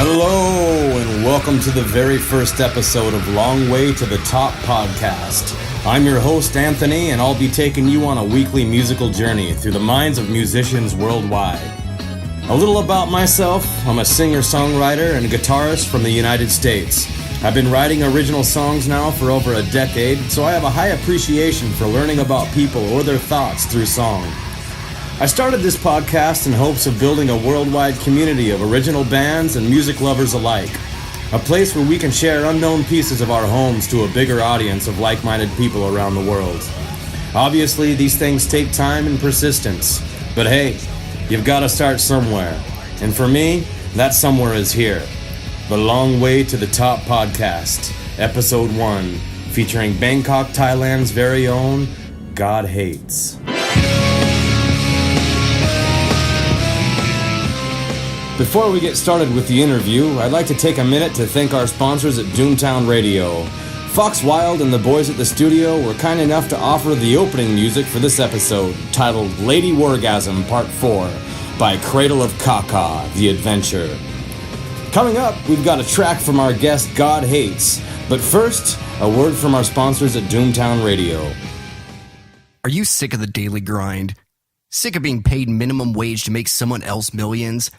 Hello, and welcome to the very first episode of Long Way to the Top podcast. I'm your host, Anthony, and I'll be taking you on a weekly musical journey through the minds of musicians worldwide. A little about myself: I'm a singer-songwriter and guitarist from the United States. I've been writing original songs now for over a decade, so I have a high appreciation for learning about people or their thoughts through song. I started this podcast in hopes of building a worldwide community of original bands and music lovers alike. A place where we can share unknown pieces of our homes to a bigger audience of like-minded people around the world. Obviously, these things take time and persistence. But hey, you've got to start somewhere. And for me, that somewhere is here. The Long Way to the Top podcast, Episode 1, featuring Bangkok, Thailand's very own God Hates. Before we get started with the interview, I'd like to take a minute to thank our sponsors at Doomtown Radio. Fox Wild and the boys at the studio were kind enough to offer the opening music for this episode, titled Lady Wargasm Part 4, by Cradle of Kaka, The Adventure. Coming up, we've got a track from our guest God Hates, but first, a word from our sponsors at Doomtown Radio. Are you sick of the daily grind? Sick of being paid minimum wage to make someone else millions?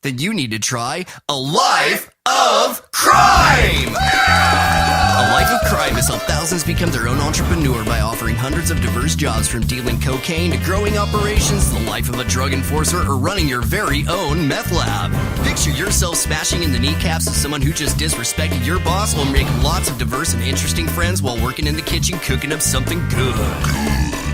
Then you need to try a life of crime! A life of crime has helped thousands become their own entrepreneur by offering hundreds of diverse jobs, from dealing cocaine to growing operations, the life of a drug enforcer, or running your very own meth lab. Picture yourself smashing in the kneecaps of someone who just disrespected your boss, while making lots of diverse and interesting friends while working in the kitchen cooking up something good.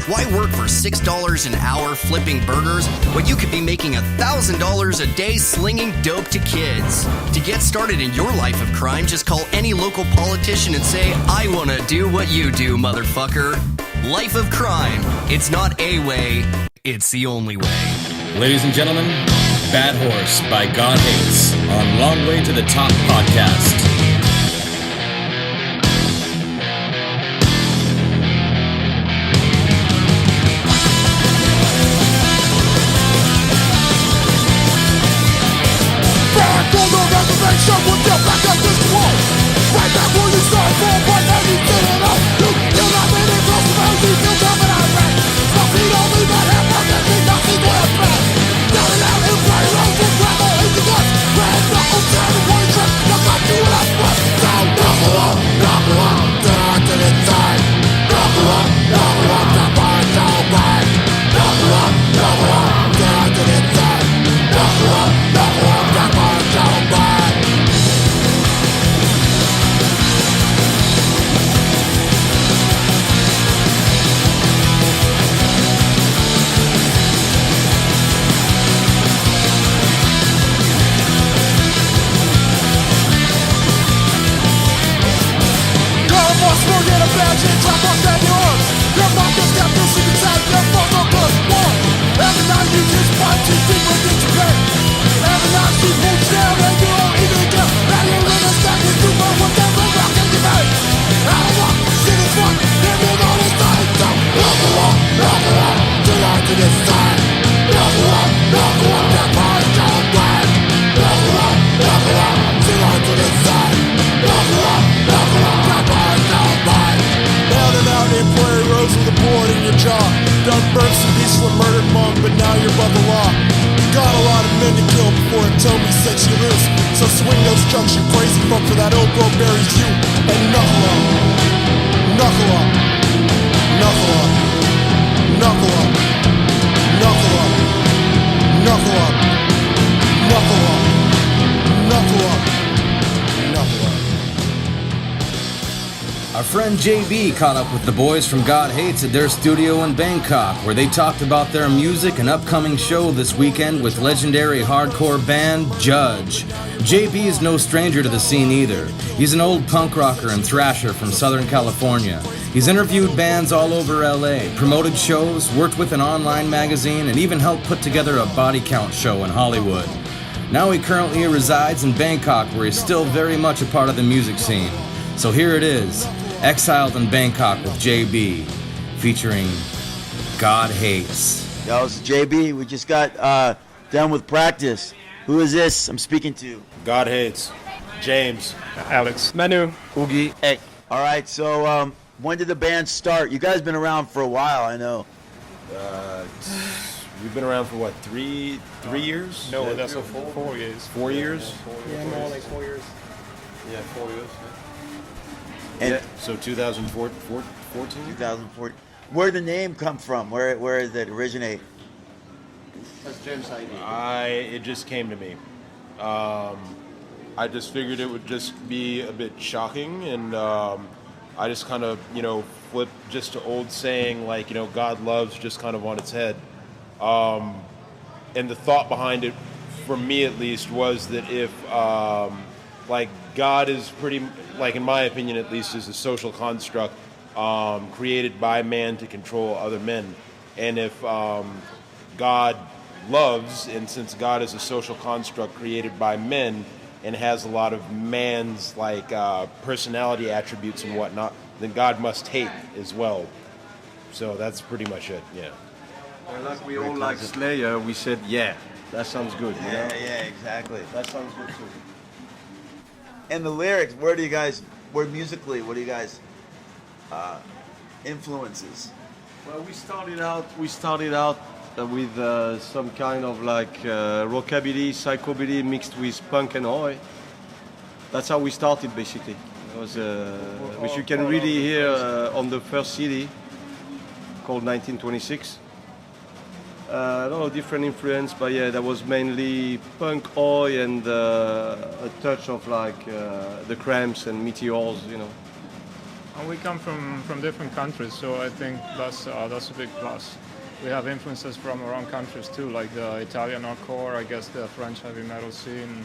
Why work for $6 an hour flipping burgers when you could be making $1,000 a day slinging dope to kids? To get started in your life of crime, just call any local politician and say, I want to do what you do, motherfucker. Life of crime. It's not a way, it's the only way. Ladies and gentlemen, Bad Horse by God Hates on Long Way to the Top podcast. Someone get back up this wall. Right back where you started from, but now you did it all. You're not really close to those who feel coming out right. My feet on me, but half of them think nothing will happen. Down and out and play around with gravel in the guts. Red knuckle down and one trip, look up to what I was. Down, knuckle up, down to the side. Knuckle up, that body's all right. Knuckle up, down to the side. Knuckle up, that body's all right. Forget a badge and drop off that yours. Your mouth is got this inside your mother plus one. Every night you just fight too deep within your brain. Every night she moves down and you don't even care. Now you're in a stack and you know whatever rock in your vein. I don't want shit is fun, living on this night. So knuckle up, tonight to this side. Knuckle up, that part don't ride. Knuckle up, tonight to this side. Knuckle up, that part don't ride. Down and out in Prairie Roads with a board in your jaw. Done burnt some peaceful murdered monk, but now you're above the law. Got a lot of men to kill before it told me set you loose. So swing those trucks, you crazy fuck, for that old bro buries you. And knuckle up, knuckle up, knuckle up, knuckle up, knuckle up, knuckle up, knuckle up, knuckle up, knuckle up. Our friend JB caught up with the boys from God Hates at their studio in Bangkok, where they talked about their music and upcoming show this weekend with legendary hardcore band Judge. JB is no stranger to the scene either. He's an old punk rocker and thrasher from Southern California. He's interviewed bands all over LA, promoted shows, worked with an online magazine, and even helped put together a body count show in Hollywood. Now he currently resides in Bangkok, where he's still very much a part of the music scene. So here it is, Exiled in Bangkok with JB, featuring God Hates. Yo, it's JB. We just got done with practice. Who is this I'm speaking to? God Hates. James. Alex. Manu. Oogie. Hey. All right, so when did the band start? You guys been around for a while, I know. We've been around for what, three years? No, that's 4 years. 4 years? Yeah, more like 4 years. Yeah, 4 years. And So 2014? 2014. Where did the name come from? Where did it originate? That's James' idea. It just came to me. I just figured it would just be a bit shocking, and I just kind of, flipped just an old saying like, God loves just kind of on its head. And the thought behind it, for me at least, was that if, God is pretty, in my opinion at least, is a social construct created by man to control other men. And if God loves, and since God is a social construct created by men and has a lot of man's personality attributes and whatnot, then God must hate as well. So that's pretty much it, yeah. And like we all like Slayer, we said, yeah, that sounds good. Yeah, exactly. That sounds good too. And the lyrics, where musically, what do you guys influences? Well, we started out with some kind of rockabilly, psychobilly mixed with punk and oi. That's how we started basically. It was, which you can really hear on the first CD called 1926. A lot of different influence, but yeah, that was mainly punk oi and a touch of the Cramps and Meteors, And we come from different countries, so I think that's a big plus. We have influences from around countries too, like the Italian hardcore, I guess the French heavy metal scene.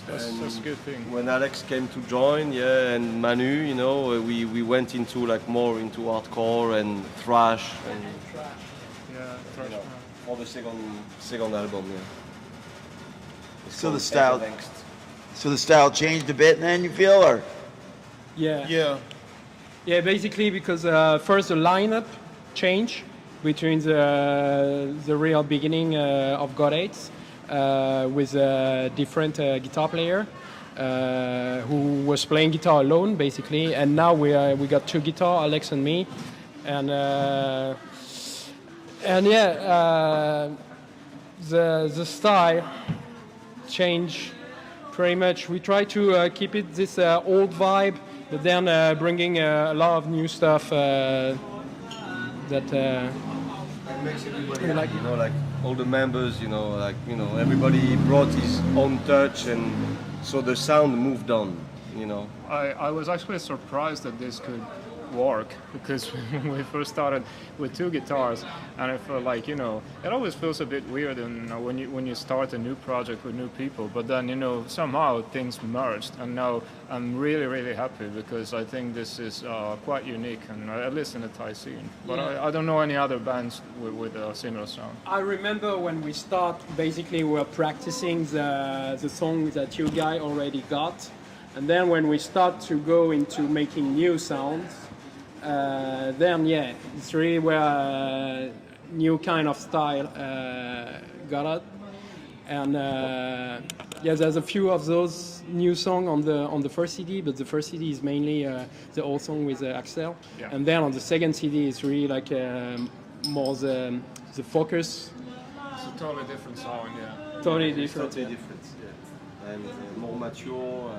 That's a good thing. When Alex came to join, and Manu, we went into more into hardcore and thrash and Thrash. for the second album. Yeah. So the style changed a bit, then you feel, or? Yeah, basically because first the lineup changed between the real beginning of God Hates with a different guitar player who was playing guitar alone basically, and now we got two guitar, Alex and me, and the style changed pretty much. We try to keep it this old vibe, but then bringing a lot of new stuff that makes everybody happy, all the members, everybody brought his own touch, and so the sound moved on, I was actually surprised that this could work, because when we first started with two guitars, and I felt it always feels a bit weird when you start a new project with new people, but then somehow things merged, and now I'm really, really happy, because I think this is quite unique, and at least in the Thai scene. But I don't know any other bands with a similar sound. I remember when we start, basically we were practicing the song that you guys already got, and then when we start to go into making new sounds, then it's really where a new kind of style got out, and there's a few of those new songs on the first CD, but the first CD is mainly the old song with Axel, and then on the second CD it's really more the focus. It's a totally different sound, Totally different, and more mature.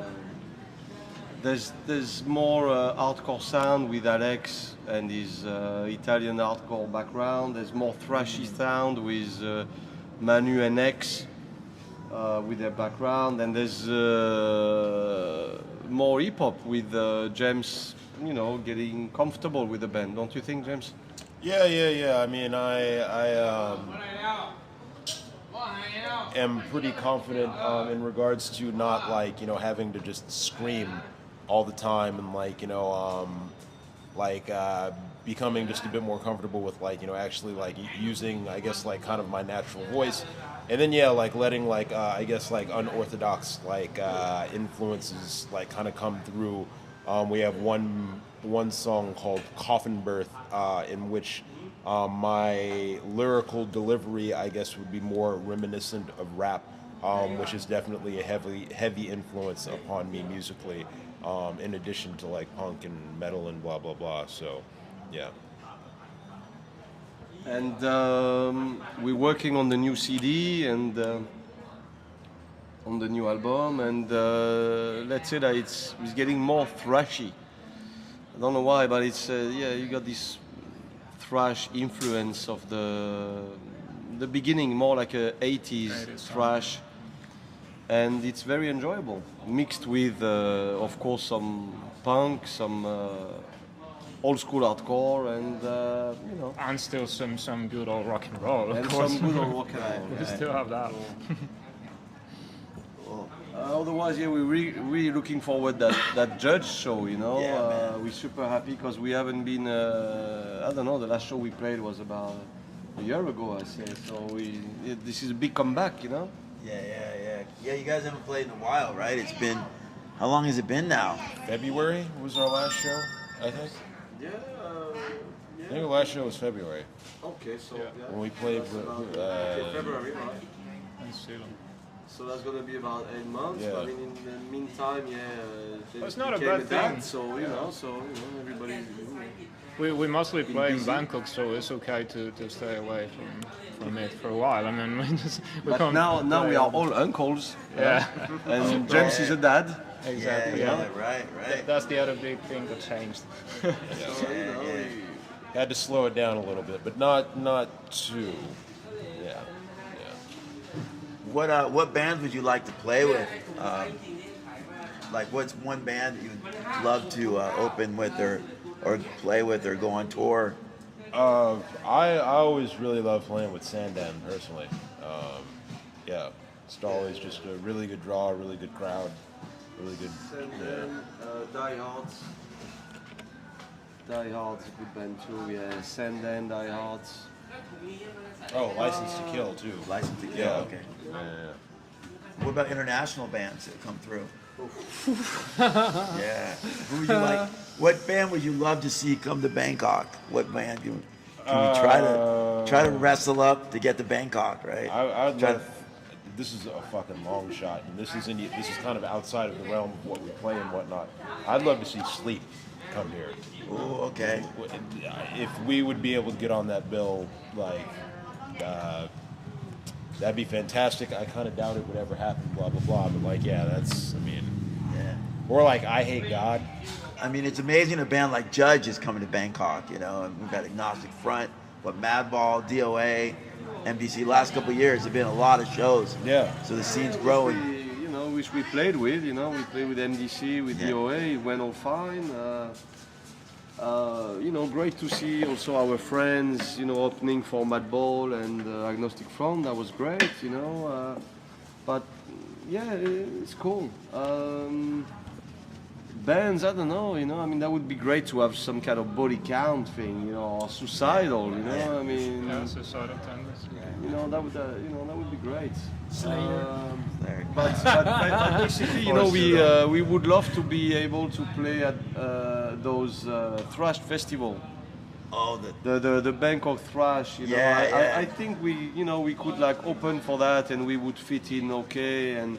There's more hardcore sound with Alex and his Italian hardcore background. There's more thrashy sound with Manu and X with their background, and there's more hip hop with James, getting comfortable with the band. Don't you think, James? Yeah. I mean, I am pretty confident in regards to not having to just scream all the time, and becoming just a bit more comfortable with actually using, I guess, kind of my natural voice, and then letting I guess unorthodox influences kind of come through. We have one song called Coffin Birth, in which my lyrical delivery, I guess, would be more reminiscent of rap which is definitely a heavy influence upon me musically, in addition to like punk and metal and blah blah blah. So, yeah. And we're working on the new CD and on the new album, and let's say that it's getting more thrashy. I don't know why, but it's you got this thrash influence of the beginning, more like a 80s thrash, and it's very enjoyable, mixed with of course some punk, some old school hardcore, and And still some good old rock and roll, of and course. some good old rock and roll. We still have that. Otherwise, yeah, we're really looking forward that Judge show. We're super happy because we haven't been. I don't know. The last show we played was about a year ago, I say. So this is a big comeback, Yeah. You guys haven't played in a while, right? It's been, how long has it been now? February was our last show, I think. Yeah. I think the last show was February Okay, so when we played February, right? And still. So that's gonna be about 8 months. Yeah. But in the meantime, It's not a became bad dad, thing. So everybody. We mostly play in busy. Bangkok, so it's okay to stay away from it for a while. I mean, we But can't now play we are all uncles. Yeah, And James is a dad. exactly. Right. That's the other big thing that changed. had to slow it down a little bit, but not too. Yeah. What bands would you like to play with? Like, what's one band that you'd love to open with or play with or go on tour? I always really love playing with Sandan personally. It's always just a really good draw, a really good crowd, really good. Die Hards. Die Hards, a good band too. Yeah, Sandan, Die Hards. Oh, License to Kill too. License to Kill. Yeah. Okay. Yeah. What about international bands that come through? Yeah. Who would you like? What band would you love to see come to Bangkok? What band can we try to wrestle up to get to Bangkok? Right. I'd Try love. This is a fucking long shot, and this is kind of outside of the realm of what we play and whatnot. I'd love to see Sleep come here. Oh, okay. If we would be able to get on that bill, that'd be fantastic. I kind of doubt it would ever happen, blah, blah, blah. But, yeah. Or, I Hate God. I mean, it's amazing a band like Judge is coming to Bangkok, and we've got Agnostic Front, Madball, DOA, MDC. Last couple of years, there have been a lot of shows. Yeah. So the scene's growing. Which we played with, we played with MDC, with DOA, it went all fine. Great to see also our friends, opening for Madball and Agnostic Front. That was great, but yeah, it's cool. Bands, I don't know, I mean, that would be great to have some kind of body count thing, or Suicidal, I mean, Yeah, suicidal tendencies. that would be great. There. But basically, we would love to be able to play at those thrash festival. Oh, The Bangkok thrash. Yeah. I think we could open for that, and we would fit in okay. And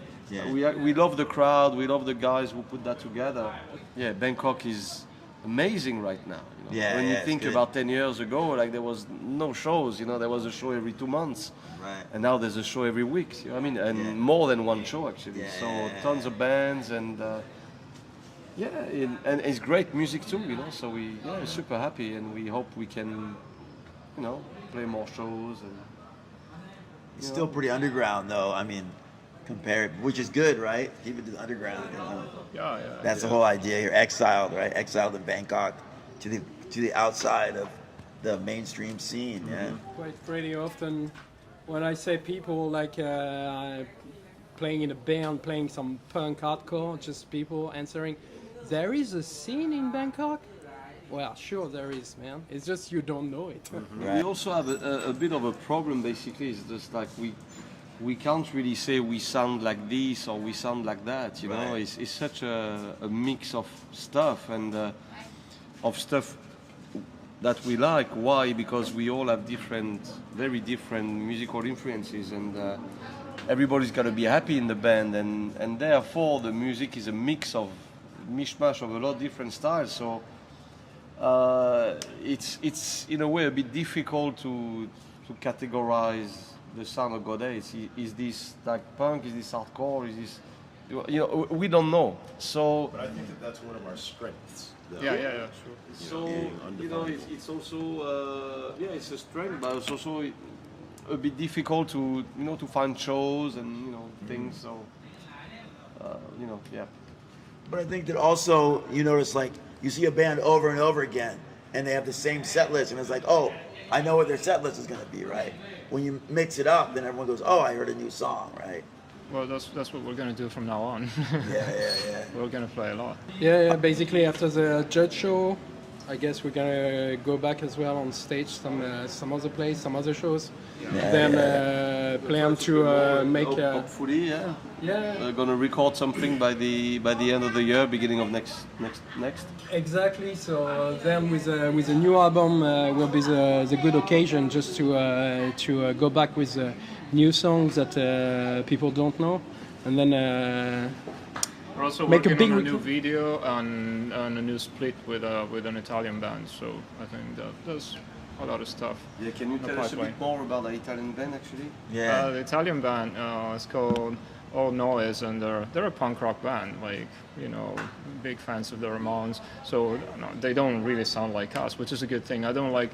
we love the crowd. We love the guys who put that together. Yeah, Bangkok is amazing right now. When you think about 10 years ago, there was no shows. There was a show every 2 months. Right. And now there's a show every week. I mean, and more than one show actually. Yeah. So tons of bands and and it's great music too. So we're super happy, and we hope we can, play more shows and. It's still pretty underground, though. I mean, compared, which is good, right? Keep it to the underground. Yeah. That's the whole idea. You're exiled, right? Exiled in Bangkok to the outside of the mainstream scene. Yeah. Quite pretty often when I say people playing in a band, playing some punk hardcore, just people answering, there is a scene in Bangkok? Well, sure there is, man. It's just you don't know it. Right. We also have a bit of a problem basically. It's just we can't really say we sound like this or we sound like that, Right. It's such a mix of stuff and of stuff that we like. Why? Because we all have very different musical influences, and everybody's got to be happy in the band, and therefore the music is a mishmash of a lot of different styles. So it's in a way a bit difficult to categorize the sound of God Hates. Is this like punk? Is this hardcore? Is this, we don't know. So But I think that's one of our strengths. Sure. So it's also it's a strength, but it's also a bit difficult to to find shows and things. So But I think that also you notice, like, you see a band over and over again, and they have the same set list, and it's like, oh, I know what their set list is going to be, right? When you mix it up, then everyone goes, oh, I heard a new song, right? Well, that's what we're gonna do from now on. Yeah. We're gonna play a lot. Yeah. Basically, after the Judge show, I guess we're gonna go back as well on stage, some other place, some other shows. Then plan to make. Hopefully, yeah. Yeah. We're gonna record something by the end of the year, beginning of next. Exactly. So then with a new album will be the good occasion just to go back with new songs that people don't know, and then We're also make a working big on a new video and a new split with an Italian band. So I think that there's a lot of stuff. Yeah, can you tell us a bit more about the Italian band actually? Yeah. The Italian band is called All Noise, and they're a punk rock band, like, big fans of the Ramones. So they don't really sound like us, which is a good thing. I don't like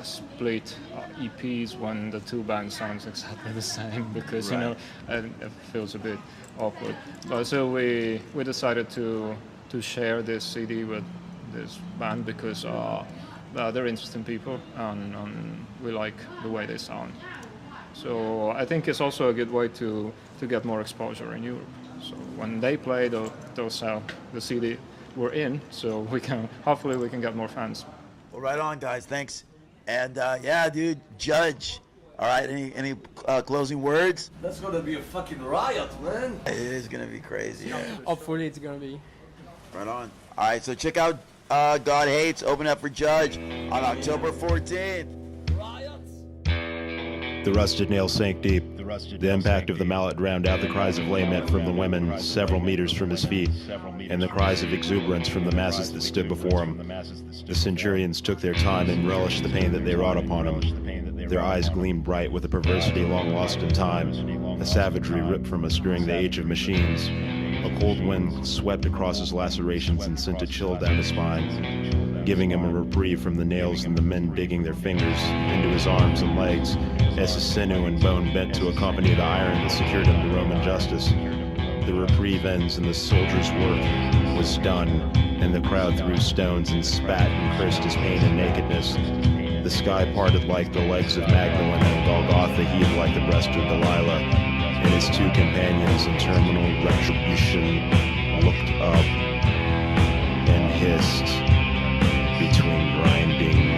split EPs when the two bands sounds exactly the same, because it feels a bit awkward. But so we decided to share this CD with this band because they're interesting people and we like the way they sound. So I think it's also a good way to get more exposure in Europe. So when they play, they'll sell the CD we're in, so hopefully we can get more fans. Well, right on, guys. Thanks. And dude, Judge. All right. Any closing words? That's gonna be a fucking riot, man. It is gonna be crazy. Yeah. hopefully it's gonna be. Right on. All right. So check out God Hates. Open up for Judge on October 14th. The rusted nails sank deep. The impact of the mallet drowned out the cries of lament from the women several meters from his feet, and the cries of exuberance from the masses that stood before him. The centurions took their time and relished the pain that they wrought upon him. Their eyes gleamed bright with a perversity long lost in time, a savagery ripped from us during the age of machines. A cold wind swept across his lacerations and sent a chill down his spine, giving him a reprieve from the nails and the men digging their fingers into his arms and legs as his sinew and bone bent to accompany the iron that secured him to Roman justice. The reprieve ends and the soldier's work was done, and the crowd threw stones and spat and cursed his pain and nakedness. The sky parted like the legs of Magdalene, and Golgotha heaved like the breast of Delilah, and his two companions in terminal retribution looked up and hissed between grinding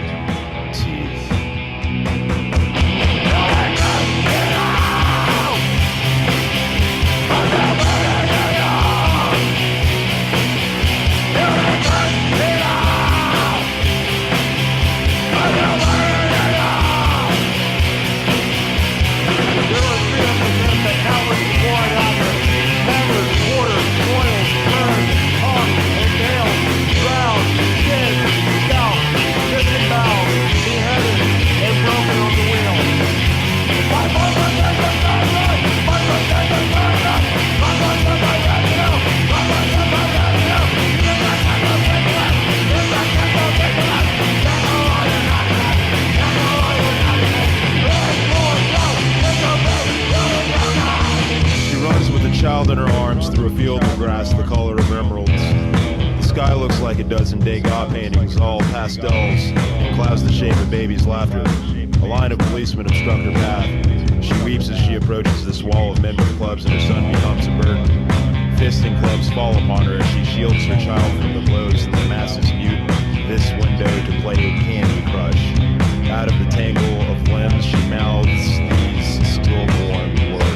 teeth. Child in her arms through a field of grass the color of emeralds. The sky looks like a dozen Degas paintings, all pastels, and clouds the shape of baby's laughter. A line of policemen obstruct her path. She weeps as she approaches this wall of men with clubs, and her son becomes a burden. Fists and clubs fall upon her as she shields her child from the blows that the masses mute this window to play Candy Crush. Out of the tangle of limbs she mouths these stillborn words.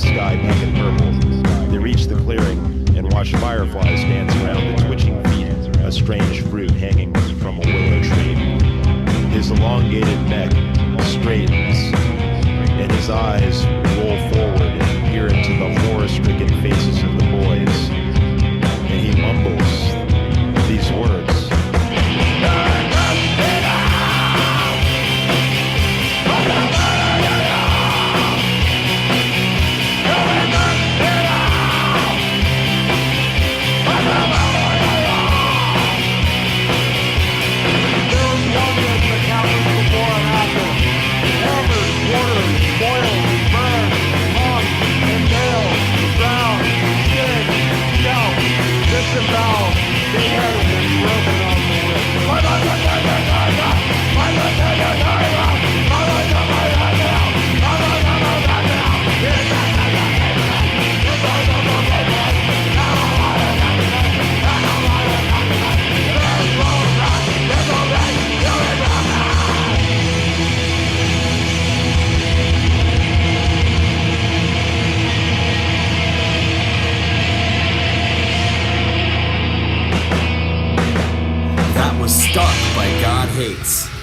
sky pink and purple. They reach the clearing and watch fireflies dance around the twitching feet, a strange fruit hanging from a willow tree. His elongated neck straightens, and his eyes roll forward and peer into the horror-stricken faces of the boys, and he mumbles these words.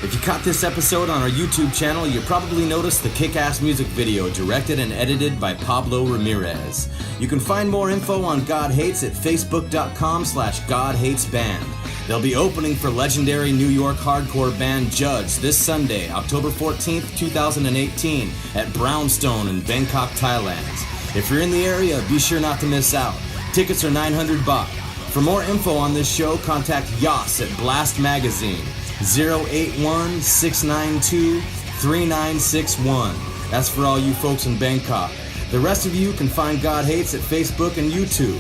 If you caught this episode on our YouTube channel, you probably noticed the kick-ass music video directed and edited by Pablo Ramirez. You can find more info on God Hates at facebook.com/GodHatesBand. They'll be opening for legendary New York hardcore band Judge this Sunday, October 14th, 2018 at Brownstone in Bangkok, Thailand. If you're in the area, be sure not to miss out. Tickets are 900 baht. For more info on this show, contact Yas at Blast Magazine. 081-692-3961. That's for all you folks in Bangkok. The rest of you can find God Hates at Facebook and YouTube.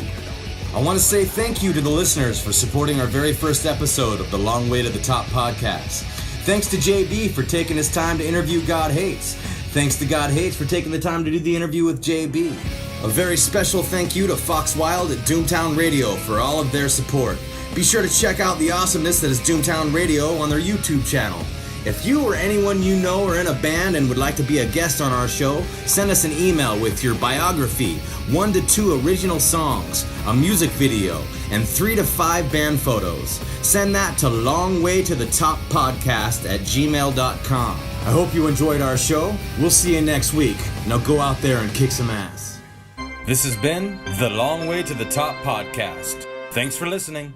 I want to say thank you to the listeners for supporting our very first episode of the Long Way to the Top podcast. Thanks to JB for taking his time to interview God Hates. Thanks to God Hates for taking the time to do the interview with JB. A very special thank you to Fox Wild at Doomtown Radio for all of their support. Be sure to check out the awesomeness that is Doomtown Radio on their YouTube channel. If you or anyone you know are in a band and would like to be a guest on our show, send us an email with your biography, 1 to 2 original songs, a music video, and 3 to 5 band photos. Send that to longwaytothetoppodcast@gmail.com. I hope you enjoyed our show. We'll see you next week. Now go out there and kick some ass. This has been the Long Way to the Top podcast. Thanks for listening.